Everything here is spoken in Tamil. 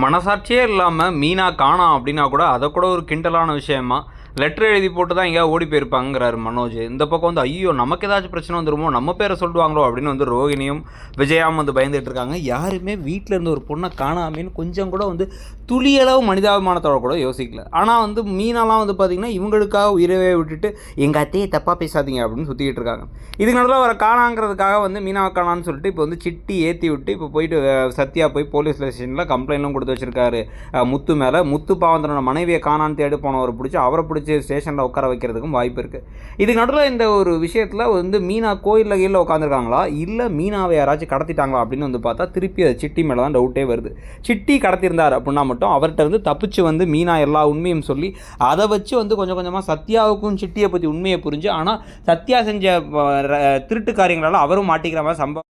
மனசாட்சியே இல்லாமல் மீனா காணோம் அப்படின்னா கூட அதை கூட ஒரு கிண்டலான விஷயமா லெட்டர் எழுதி போட்டு தான் எங்கேயா ஓடி போயிருப்பாங்கிறாரு மனோஜ். இந்த பக்கம் வந்து ஐயோ நமக்கு ஏதாச்சும் பிரச்சனை வந்துருமோ, நம்ம பேரை சொல்லுவாங்களோ அப்படின்னு வந்து ரோகிணியும் விஜயாவும் வந்து பயந்துட்டு இருக்காங்க. யாருமே வீட்டில் இருந்து ஒரு பொண்ணை காணாமேன்னு கொஞ்சம் கூட வந்து துளியளவு மனிதாபிமானத்தோட கூட யோசிக்கல. ஆனால் வந்து மீனாலாம் வந்து பார்த்திங்கன்னா இவங்களுக்காக உயிரவே விட்டுட்டு எங்கள் அத்தையை தப்பாக பேசாதீங்க அப்படின்னு சுற்றிக்கிட்டு இருக்காங்க. இதுக்கு நடுவில் வர காணாங்கிறதுக்காக வந்து மீனாவை காணான்னு சொல்லிட்டு இப்போ வந்து சிட்டி ஏற்றி விட்டு இப்போ போயிட்டு சத்யா போய் போலீஸ் ஸ்டேஷனில் கம்ப்ளைண்ட்லாம் கொடுத்து வச்சிருக்காரு முத்து மேலே. முத்து பாவந்தனோட மனைவியை காணான்னு தேடி போனவரை பிடிச்சி அவரை பிடிச்சி ஸ்டேஷனில் உட்கார வைக்கிறதுக்கும் வாய்ப்பு இருக்குது. இதுக்கு நடுவில் இந்த ஒரு விஷயத்தில் வந்து மீனா கோயிலில் கீழே உட்காந்துருக்காங்களா இல்லை மீனாவை யாராச்சும் கடத்திட்டாங்களா அப்படின்னு வந்து பார்த்தா திருப்பி அது சிட்டி மேலே தான் டவுட்டே வருது. சிட்டி கடத்திருந்தார் அப்படின்னா மட்டும் அவர்கிட்ட இருந்து தப்பிச்சு வந்து மீனா எல்லா உண்மையும் சொல்லி அதை வச்சு வந்து கொஞ்சம் கொஞ்சமாக சத்யாவுக்கும் சிட்டியை பற்றி உண்மையை புரிஞ்சு ஆனால் சத்யா செஞ்ச திருட்டு காரியங்களால் அவரும் மாட்டிக்கிற மாதிரி சம்பவம்